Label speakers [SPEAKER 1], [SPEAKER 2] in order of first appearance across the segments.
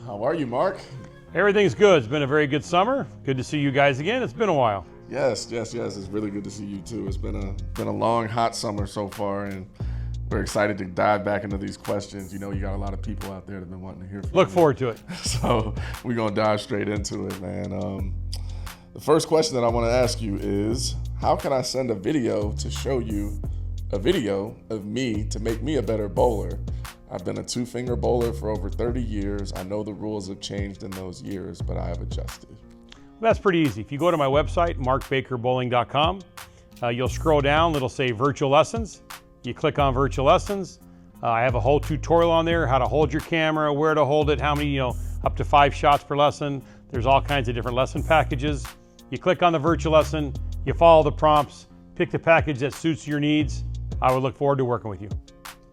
[SPEAKER 1] How are you, Mark?
[SPEAKER 2] Everything's good. It's been a very good summer. Good to see you guys again. It's been a while.
[SPEAKER 1] Yes. It's really good to see you too. It's been a long, hot summer so far, and we're excited to dive back into these questions. You know, you got a lot of people out there that have been wanting to hear from you.
[SPEAKER 2] Look forward to it.
[SPEAKER 1] So we're gonna dive straight into it, man. The first question that I want to ask you is, how can I send a video to show you a video of me to make me a better bowler? I've been a two-finger bowler for over 30 years. I know the rules have changed in those years, but I have adjusted.
[SPEAKER 2] That's pretty easy. If you go to my website, markbakerbowling.com, you'll scroll down, it'll say virtual lessons. You click on virtual lessons. I have a whole tutorial on there, how to hold your camera, where to hold it, how many, up to 5 shots per lesson. There's all kinds of different lesson packages. You click on the virtual lesson, you follow the prompts, pick the package that suits your needs. I would look forward to working with you.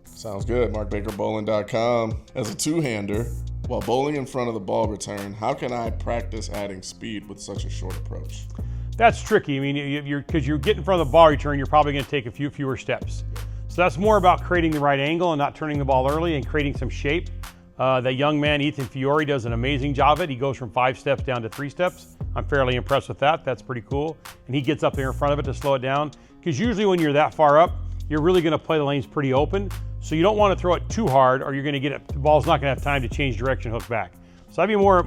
[SPEAKER 1] Sounds good. markbakerbowling.com. As a two-hander, while bowling in front of the ball return, how can I practice adding speed with such a short approach?
[SPEAKER 2] That's tricky. I mean, because you get in front of the ball return, you're probably going to take a few fewer steps. So that's more about creating the right angle and not turning the ball early and creating some shape. That young man, Ethan Fiore, does an amazing job of it. He goes from 5 steps down to 3 steps. I'm fairly impressed with that. That's pretty cool. And he gets up there in front of it to slow it down. Because usually when you're that far up, you're really going to play the lanes pretty open. So you don't want to throw it too hard, or you're going to get it. The ball's not going to have time to change direction, hook back. So I'd be more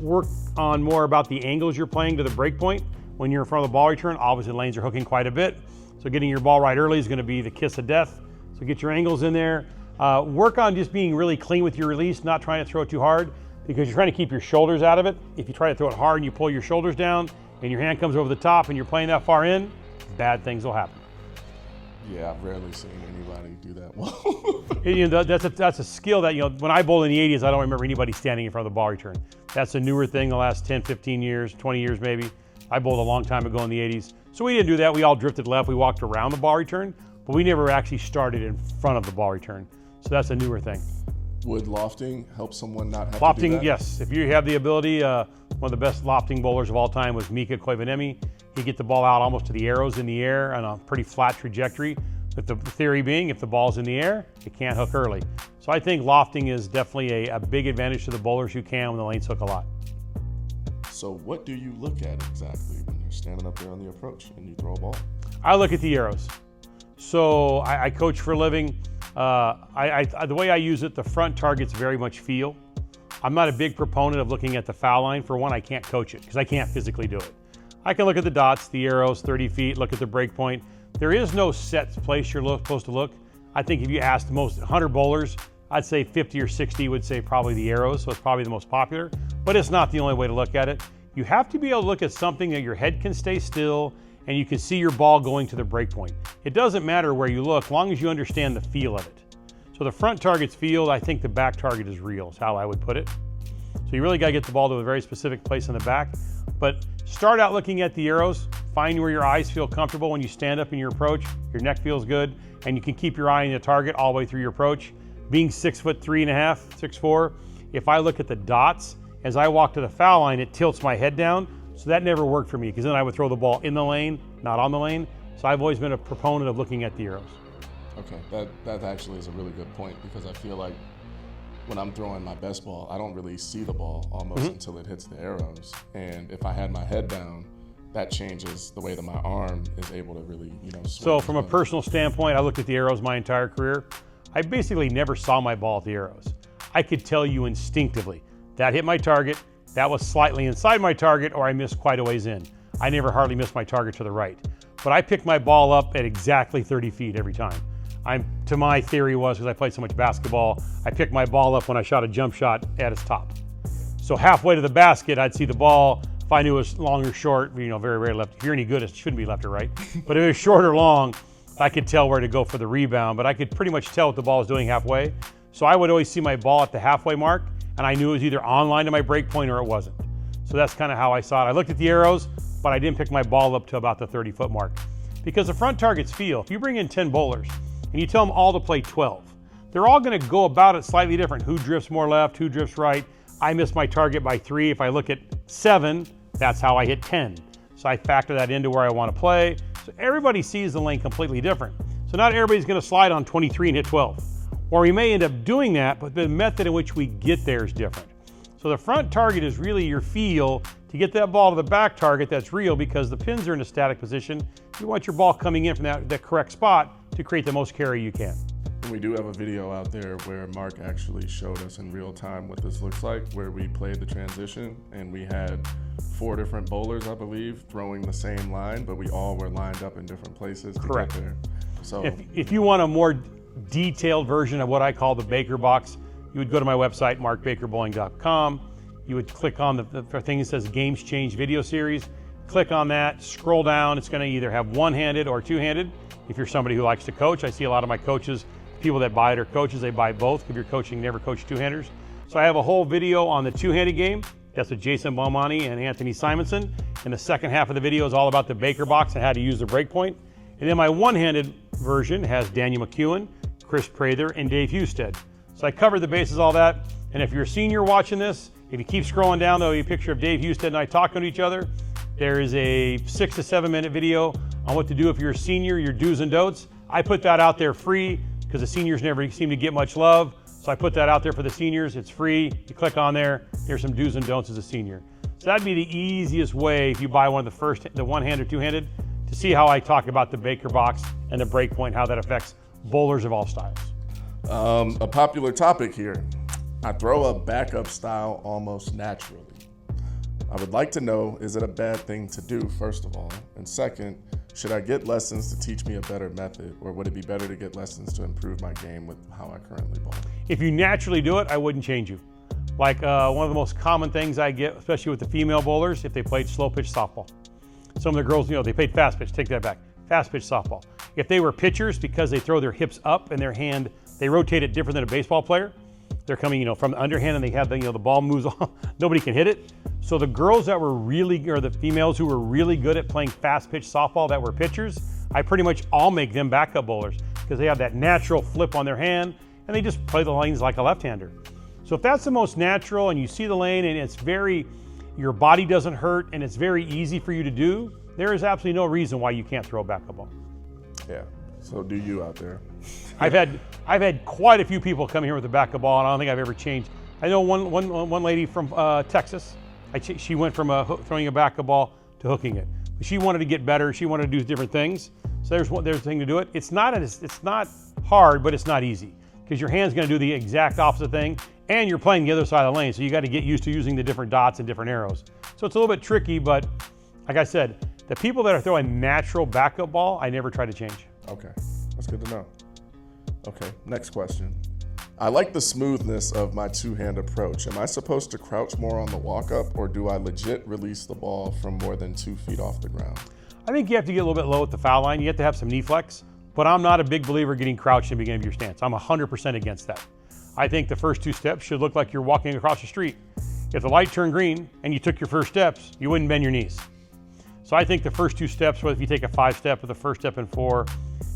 [SPEAKER 2] work on more about the angles you're playing to the break point when you're in front of the ball return. Obviously, the lanes are hooking quite a bit. So getting your ball right early is going to be the kiss of death. So get your angles in there. Work on just being really clean with your release, not trying to throw it too hard, because you're trying to keep your shoulders out of it. If you try to throw it hard and you pull your shoulders down and your hand comes over the top and you're playing that far in, bad things will happen.
[SPEAKER 1] Yeah, I've rarely seen anybody do that well.
[SPEAKER 2] That's a skill that, when I bowled in the 80s, I don't remember anybody standing in front of the ball return. That's a newer thing the last 10, 15 years, 20 years maybe. I bowled a long time ago in the 80s. So we didn't do that. We all drifted left. We walked around the ball return, but we never actually started in front of the ball return. So that's a newer thing.
[SPEAKER 1] Would lofting help someone not have
[SPEAKER 2] lofting,
[SPEAKER 1] to do that?
[SPEAKER 2] Yes. If you have the ability, one of the best lofting bowlers of all time was Mika Koivuniemen. He'd get the ball out almost to the arrows in the air on a pretty flat trajectory. But the theory being, if the ball's in the air, it can't hook early. So I think lofting is definitely a big advantage to the bowlers who can when the lanes hook a lot.
[SPEAKER 1] So what do you look at exactly when you're standing up there on the approach and you throw a ball?
[SPEAKER 2] I look at the arrows. So I coach for a living. The way I use it, the front target's very much feel. I'm not a big proponent of looking at the foul line. For one, I can't coach it because I can't physically do it. I can look at the dots, the arrows, 30 feet, look at the break point. There is no set place you're supposed to look. I think if you asked the most 100 bowlers, I'd say 50 or 60 would say probably the arrows, so it's probably the most popular, but it's not the only way to look at it. You have to be able to look at something that your head can stay still and you can see your ball going to the break point. It doesn't matter where you look, as long as you understand the feel of it. So the front target's field, I think the back target is real, is how I would put it. So you really got to get the ball to a very specific place in the back, but start out looking at the arrows, find where your eyes feel comfortable when you stand up in your approach, your neck feels good, and you can keep your eye on the target all the way through your approach. Being 6'3.5", 6'4", if I look at the dots, as I walk to the foul line, it tilts my head down, so that never worked for me, because then I would throw the ball in the lane, not on the lane. So I've always been a proponent of looking at the arrows.
[SPEAKER 1] Okay, that actually is a really good point, because I feel like when I'm throwing my best ball, I don't really see the ball almost until it hits the arrows. And if I had my head down, that changes the way that my arm is able to really, swing.
[SPEAKER 2] So from a personal standpoint, I looked at the arrows my entire career. I basically never saw my ball at the arrows. I could tell you instinctively, that hit my target, that was slightly inside my target, or I missed quite a ways in. I never hardly missed my target to the right. But I picked my ball up at exactly 30 feet every time. To my theory was, because I played so much basketball, I picked my ball up when I shot a jump shot at its top. So halfway to the basket, I'd see the ball. If I knew it was long or short, very, very left. If you're any good, it shouldn't be left or right. But if it was short or long, I could tell where to go for the rebound, but I could pretty much tell what the ball was doing halfway. So I would always see my ball at the halfway mark, and I knew it was either on line to my break point or it wasn't. So that's kind of how I saw it. I looked at the arrows, but I didn't pick my ball up to about the 30-foot mark. Because the front targets feel, if you bring in 10 bowlers and you tell them all to play 12, they're all going to go about it slightly different. Who drifts more left, who drifts right. I missed my target by 3. If I look at 7, that's how I hit 10. So I factor that into where I want to play. So everybody sees the lane completely different. So not everybody's going to slide on 23 and hit 12. Or we may end up doing that, but the method in which we get there is different. So the front target is really your feel to get that ball to the back target that's real, because the pins are in a static position. You want your ball coming in from that correct spot to create the most carry you can.
[SPEAKER 1] We do have a video out there where Mark actually showed us in real time what this looks like, where we played the transition and we had 4 different bowlers, I believe, throwing the same line, but we all were lined up in different places to get there. So
[SPEAKER 2] if you want a more detailed version of what I call the Baker box, you would go to my website, markbakerbowling.com. You would click on the thing that says Games Change Video Series. Click on that, scroll down. It's going to either have one-handed or two-handed. If you're somebody who likes to coach, I see a lot of my coaches, people that buy it are coaches, they buy both. If you're coaching, never coach two-handers. So I have a whole video on the two-handed game. That's with Jason Bomani and Anthony Simonson. And the second half of the video is all about the Baker box and how to use the breakpoint. And then my one-handed version has Daniel McEwen, Chris Prather, and Dave Husted. So I covered the bases, all that. And if you're a senior watching this, if you keep scrolling down, there'll be a picture of Dave Husted and I talking to each other. There is a 6 to 7 minute video on what to do if you're a senior, your do's and don'ts. I put that out there free because the seniors never seem to get much love. So I put that out there for the seniors. It's free. You click on there. Here's some do's and don'ts as a senior. So that'd be the easiest way if you buy one of the one-handed or two-handed, to see how I talk about the Baker box and the breakpoint, how that affects bowlers of all styles.
[SPEAKER 1] A popular topic here. I throw a backup style almost naturally. I would like to know, is it a bad thing to do, first of all? And second, should I get lessons to teach me a better method, or would it be better to get lessons to improve my game with how I currently bowl?
[SPEAKER 2] If you naturally do it, I wouldn't change you. Like one of the most common things I get, especially with the female bowlers, if they played slow pitch softball. Some of the girls, they played fast pitch, take that back, fast pitch softball. If they were pitchers, because they throw their hips up and their hand, they rotate it different than a baseball player. They're coming, from the underhand, and they have the ball moves on. Nobody can hit it. So the girls that were or the females who were really good at playing fast pitch softball that were pitchers, I pretty much all make them backup bowlers because they have that natural flip on their hand and they just play the lanes like a left-hander. So if that's the most natural and you see the lane and it's your body doesn't hurt and it's very easy for you to do, there is absolutely no reason why you can't throw a backup ball.
[SPEAKER 1] Yeah, so do you out there.
[SPEAKER 2] I've had quite a few people come here with a backup ball, and I don't think I've ever changed. I know one lady from Texas. She went from throwing a backup ball to hooking it. But she wanted to get better. She wanted to do different things. So there's a thing to do it. It's not hard, but it's not easy because your hand's going to do the exact opposite thing, and you're playing the other side of the lane. So you got to get used to using the different dots and different arrows. So it's a little bit tricky, but like I said, the people that are throwing natural backup ball, I never try to change.
[SPEAKER 1] Okay, that's good to know. Okay, next question. I like the smoothness of my two-hand approach. Am I supposed to crouch more on the walk-up, or do I legit release the ball from more than 2 feet off the ground?
[SPEAKER 2] I think you have to get a little bit low at the foul line. You have to have some knee flex, but I'm not a big believer getting crouched in the beginning of your stance. I'm 100% against that. I think the first 2 steps should look like you're walking across the street. If the light turned green and you took your first steps, you wouldn't bend your knees. So I think the first 2 steps, whether if you take a 5-step or the first step in 4,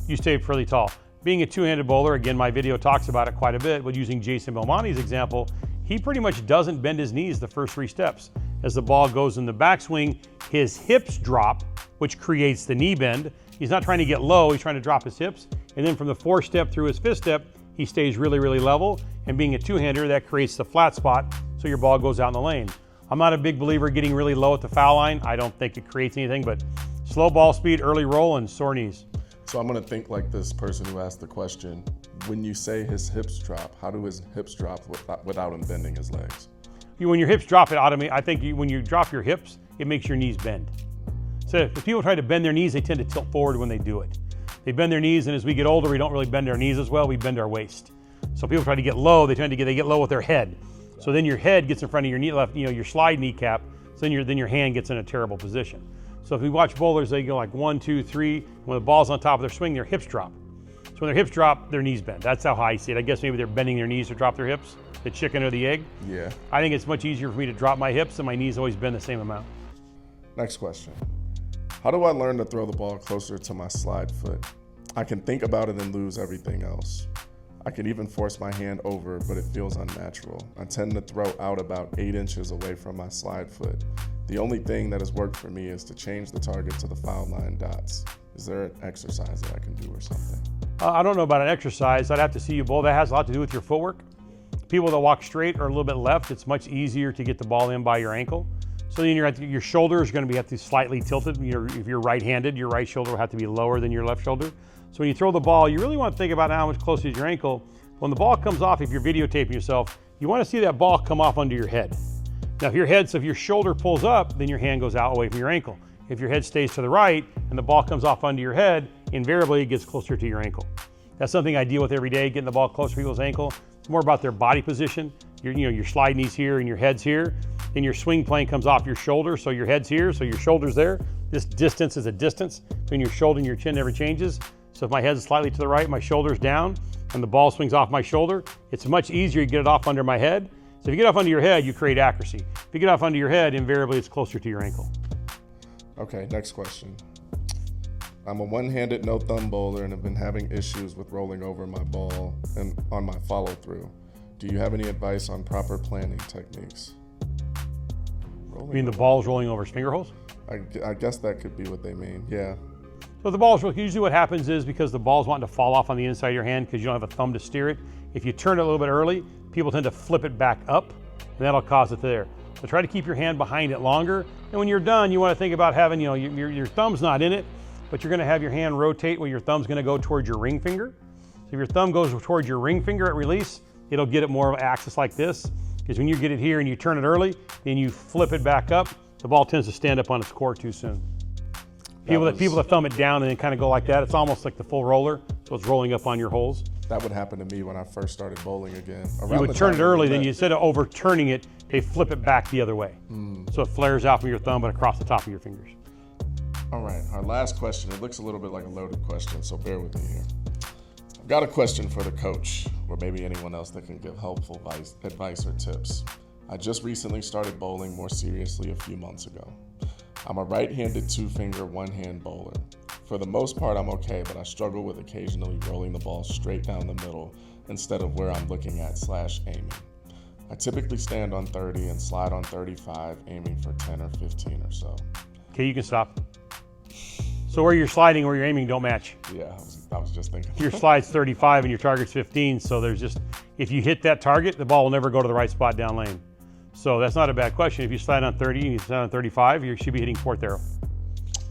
[SPEAKER 2] you stay fairly tall. Being a two-handed bowler, again, my video talks about it quite a bit, but using Jason Bomani's example, he pretty much doesn't bend his knees the first 3 steps. As the ball goes in the backswing, his hips drop, which creates the knee bend. He's not trying to get low, he's trying to drop his hips. And then from the 4th step through his 5th step, he stays really, really level. And being a two-hander, that creates the flat spot, so your ball goes out in the lane. I'm not a big believer getting really low at the foul line. I don't think it creates anything, but slow ball speed, early roll, and sore knees.
[SPEAKER 1] So I'm going to think like this person who asked the question. When you say his hips drop, how do his hips drop without him bending his legs?
[SPEAKER 2] When your hips drop, I think when you drop your hips, it makes your knees bend. So if people try to bend their knees, they tend to tilt forward when they do it. They bend their knees, and as we get older, we don't really bend our knees as well. We bend our waist. So people try to get low, they get low with their head. So then your head gets in front of your knee, your slide kneecap. So then your hand gets in a terrible position. So if we watch bowlers, they go like 1, 2, 3. When the ball's on top of their swing, their hips drop. So when their hips drop, their knees bend. That's how I see it. I guess maybe they're bending their knees to drop their hips, the chicken or the egg.
[SPEAKER 1] Yeah.
[SPEAKER 2] I think it's much easier for me to drop my hips, and my knees always bend the same amount.
[SPEAKER 1] Next question. How do I learn to throw the ball closer to my slide foot? I can think about it and lose everything else. I can even force my hand over, but it feels unnatural. I tend to throw out about 8 inches away from my slide foot. The only thing that has worked for me is to change the target to the foul line dots. Is there an exercise that I can do or something?
[SPEAKER 2] I don't know about an exercise. I'd have to see you bowl. That has a lot to do with your footwork. People that walk straight or a little bit left, it's much easier to get the ball in by your ankle. So then your shoulder is going to have to be slightly tilted. If you're right-handed, your right shoulder will have to be lower than your left shoulder. So when you throw the ball, you really want to think about how much closer is your ankle. When the ball comes off, if you're videotaping yourself, you want to see that ball come off under your head. Now, if your shoulder pulls up, then your hand goes out away from your ankle. If your head stays to the right and the ball comes off under your head, invariably it gets closer to your ankle. That's something I deal with every day, getting the ball closer to people's ankle. It's more about their body position. Your slide knee's here and your head's here. Then your swing plane comes off your shoulder, so your head's here, so your shoulder's there. This distance is a distance between your shoulder and your chin, never changes. So if my head's slightly to the right, my shoulder's down, and the ball swings off my shoulder, it's much easier to get it off under my head. So if you get off under your head, you create accuracy. If you get off under your head, invariably it's closer to your ankle.
[SPEAKER 1] Okay, next question. I'm a one-handed no-thumb bowler and have been having issues with rolling over my ball and on my follow-through. Do you have any advice on proper planning techniques?
[SPEAKER 2] You mean the ball's rolling over finger holes?
[SPEAKER 1] I guess that could be what they mean, yeah.
[SPEAKER 2] So the ball's usually what happens is because the ball's wanting to fall off on the inside of your hand because you don't have a thumb to steer it. If you turn it a little bit early, people tend to flip it back up, and that'll cause it there. So try to keep your hand behind it longer. And when you're done, you want to think about having, your thumb's not in it, but you're going to have your hand rotate where your thumb's going to go towards your ring finger. So if your thumb goes towards your ring finger at release, it'll get it more of an axis like this. Because when you get it here and you turn it early, then you flip it back up, the ball tends to stand up on its core too soon. People that thumb it down and then kind of go like that, it's almost like the full roller, so it's rolling up on your holes.
[SPEAKER 1] That would happen to me when I first started bowling again.
[SPEAKER 2] You would turn it early, then instead of overturning it, they flip it back the other way. So it flares out from your thumb but across the top of your fingers.
[SPEAKER 1] All right, our last question. It looks a little bit like a loaded question, so bear with me here. I've got a question for the coach, or maybe anyone else that can give helpful advice or tips. I just recently started bowling more seriously a few months ago. I'm a right-handed two-finger, one-hand bowler. For the most part, I'm okay, but I struggle with occasionally rolling the ball straight down the middle instead of where I'm looking at / aiming. I typically stand on 30 and slide on 35, aiming for 10 or 15 or so.
[SPEAKER 2] Okay, you can stop. So where you're sliding, where you're aiming don't match.
[SPEAKER 1] Yeah, I was just thinking.
[SPEAKER 2] Your slide's 35 and your target's 15, so if you hit that target, the ball will never go to the right spot down lane. So that's not a bad question. If you slide on 30 and you slide on 35, you should be hitting fourth arrow.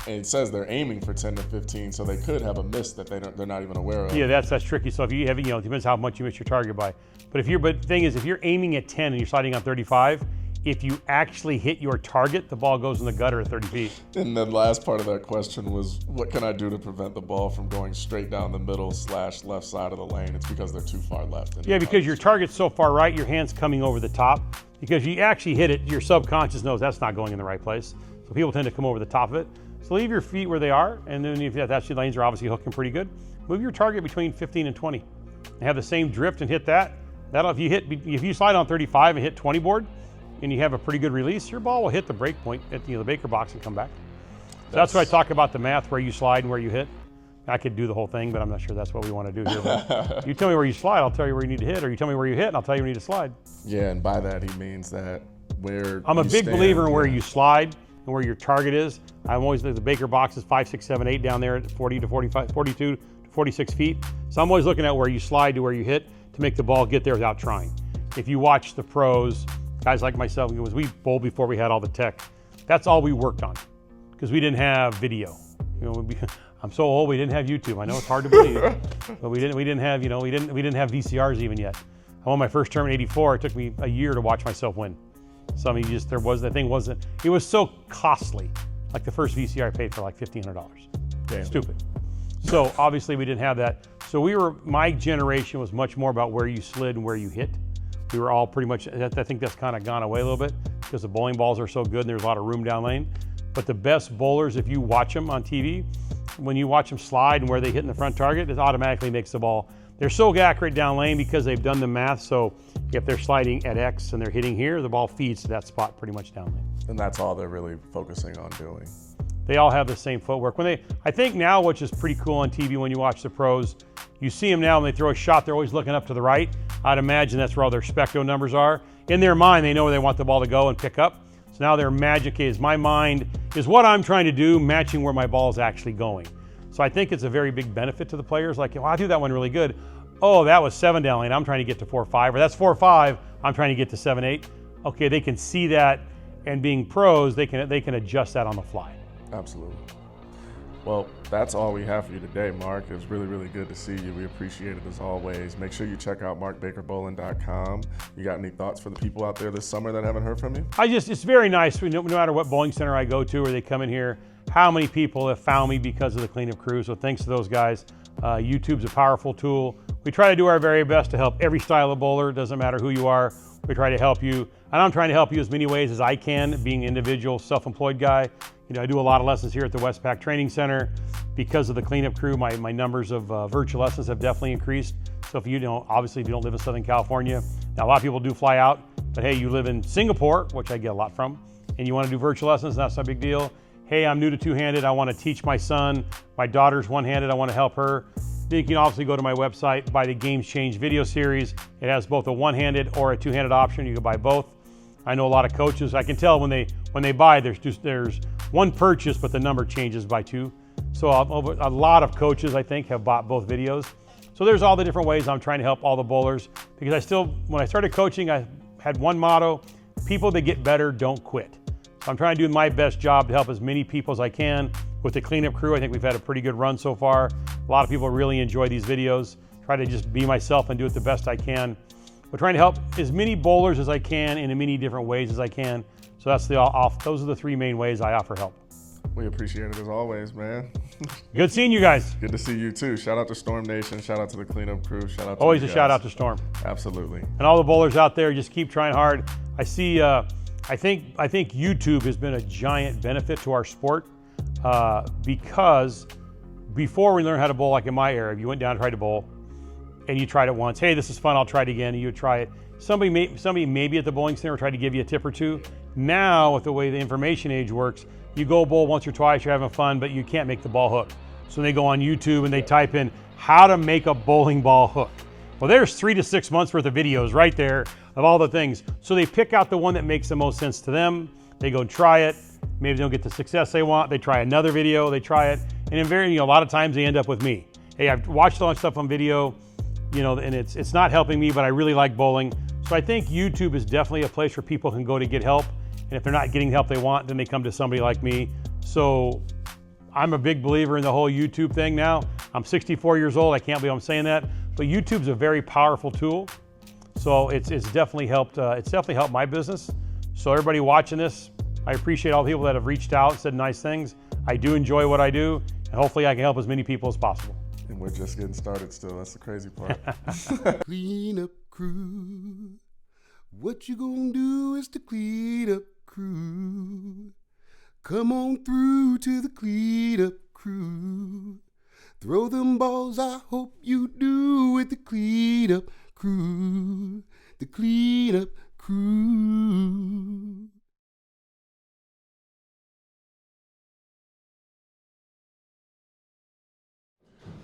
[SPEAKER 1] And it says they're aiming for 10 to 15, so they could have a miss that they're not even aware of.
[SPEAKER 2] Yeah, that's tricky. So if you have, it depends how much you miss your target by. But the thing is, if you're aiming at 10 and you're sliding on 35, if you actually hit your target, the ball goes in the gutter at 30 feet.
[SPEAKER 1] And the last part of that question was, what can I do to prevent the ball from going straight down the middle / left side of the lane? It's because they're too far left.
[SPEAKER 2] Yeah, because your target's so far right, your hand's coming over the top. Because you actually hit it, your subconscious knows that's not going in the right place. So people tend to come over the top of it. So leave your feet where they are, and then if that's your lanes are obviously hooking pretty good, move your target between 15 and 20. And have the same drift and hit that. If you slide on 35 and hit 20 board, and you have a pretty good release, your ball will hit the break point at the Baker box and come back. So that's why I talk about the math, where you slide and where you hit. I could do the whole thing, but I'm not sure that's what we want to do here. You tell me where you slide, I'll tell you where you need to hit, or you tell me where you hit, and I'll tell you where you need to slide.
[SPEAKER 1] Yeah, and by that he means that I'm
[SPEAKER 2] a big believer in where you slide and where your target is. I'm always, the Baker box is 5, 6, 7, 8 down there at 40 to 45, 42 to 46 feet. So I'm always looking at where you slide to where you hit to make the ball get there without trying. If you watch the pros, guys like myself, we bowled before we had all the tech. That's all we worked on because we didn't have video. I'm so old, we didn't have YouTube. I know it's hard to believe, but we didn't have VCRs even yet. I won my first term in '84. It took me a year to watch myself win. So I mean, it was so costly. Like the first VCR I paid for like $1,500. Stupid. So obviously we didn't have that. So my generation was much more about where you slid and where you hit. We were all pretty much, I think that's kind of gone away a little bit because the bowling balls are so good and there's a lot of room down lane. But the best bowlers, if you watch them on TV, when you watch them slide and where they hit in the front target, it automatically makes the ball. They're so accurate down lane because they've done the math. So if they're sliding at X and they're hitting here, the ball feeds to that spot pretty much down lane.
[SPEAKER 1] And that's all they're really focusing on doing.
[SPEAKER 2] They all have the same footwork. I think now, which is pretty cool on TV when you watch the pros, you see them now when they throw a shot, they're always looking up to the right. I'd imagine that's where all their spectro numbers are. In their mind, they know where they want the ball to go and pick up. So now their magic is, my mind is what I'm trying to do, matching where my ball is actually going. So I think it's a very big benefit to the players. Like, well, I do that one really good. oh, that was 7 down lane, I'm trying to get to 4-5, or that's 4-5, I'm trying to get to 7-8. Okay, they can see that, and being pros, they can adjust that on the fly.
[SPEAKER 1] Absolutely. Well, that's all we have for you today, Mark. It was really, really good to see you. We appreciate it as always. Make sure you check out markbakerbowling.com. You got any thoughts for the people out there this summer that haven't heard from you?
[SPEAKER 2] It's very nice, no matter what bowling center I go to or they come in here, how many people have found me because of the cleanup crew. So thanks to those guys. YouTube's a powerful tool. We try to do our very best to help every style of bowler. It doesn't matter who you are. We try to help you. And I'm trying to help you as many ways as I can, being an individual, self-employed guy. You know, I do a lot of lessons here at the Westpac Training Center. Because of the cleanup crew, my numbers of virtual lessons have definitely increased. So if you don't, obviously if you don't live in Southern California, now a lot of people do fly out, but hey, you live in Singapore, which I get a lot from, and you want to do virtual lessons, that's not a big deal. Hey, I'm new to two-handed, I want to teach my son. My daughter's one-handed, I want to help her. Then you can obviously go to my website, buy the Games Change video series. It has both a one-handed or a two-handed option. You can buy both. I know a lot of coaches, I can tell when they buy, there's one purchase, but the number changes by 2. So a lot of coaches, I think, have bought both videos. So there's all the different ways I'm trying to help all the bowlers, because when I started coaching, I had one motto: people that get better don't quit. So I'm trying to do my best job to help as many people as I can. With the cleanup crew, I think we've had a pretty good run so far. A lot of people really enjoy these videos. Try to just be myself and do it the best I can. We're trying to help as many bowlers as I can in as many different ways as I can. So those are the 3 main ways I offer help.
[SPEAKER 1] We appreciate it as always, man.
[SPEAKER 2] Good seeing you guys.
[SPEAKER 1] Good to see you too. Shout out to Storm Nation. Shout out to the cleanup crew. Shout out to
[SPEAKER 2] always
[SPEAKER 1] you
[SPEAKER 2] a
[SPEAKER 1] guys.
[SPEAKER 2] shout out to Storm.
[SPEAKER 1] Absolutely.
[SPEAKER 2] And all the bowlers out there, just keep trying hard. I see. I think YouTube has been a giant benefit to our sport because before we learned how to bowl, like in my era, if you went down and tried to bowl, and you tried it once, hey, this is fun, I'll try it again, and you would try it. Somebody maybe at the bowling center tried to give you a tip or 2. Now, with the way the information age works, you go bowl once or twice, you're having fun, but you can't make the ball hook. So they go on YouTube and they type in how to make a bowling ball hook. Well, there's 3 to 6 months worth of videos right there of all the things. So they pick out the one that makes the most sense to them. They go try it. Maybe they don't get the success they want. They try another video, they try it. And a lot of times they end up with me. Hey, I've watched all that stuff on video, and it's not helping me, but I really like bowling. So I think YouTube is definitely a place where people can go to get help. And if they're not getting the help they want, then they come to somebody like me. So I'm a big believer in the whole YouTube thing now. I'm 64 years old. I can't believe I'm saying that. But YouTube's a very powerful tool. So it's definitely helped. It's definitely helped my business. So everybody watching this, I appreciate all the people that have reached out and said nice things. I do enjoy what I do, and hopefully I can help as many people as possible.
[SPEAKER 1] And we're just getting started still. That's the crazy part.
[SPEAKER 3] Clean up crew. What you gonna do is the clean up crew. Come on through to the clean up crew. Throw them balls, I hope you do, with the clean up crew. The clean up crew.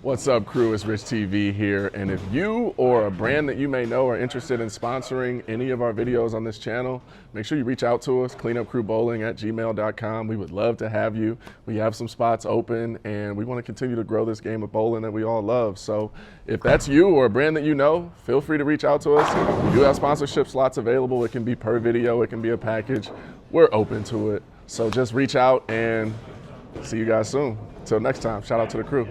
[SPEAKER 1] What's up, crew? It's Rich TV here, and if you or a brand that you may know are interested in sponsoring any of our videos on this channel, make sure you reach out to us, cleanupcrewbowling@gmail.com. We would love to have you. We have some spots open, and we want to continue to grow this game of bowling that we all love. So if that's you or a brand that you know, feel free to reach out to us. We do have sponsorship slots available. It can be per video, it can be a package. We're open to it. So just reach out, and see you guys soon. Until next time, shout out to the crew.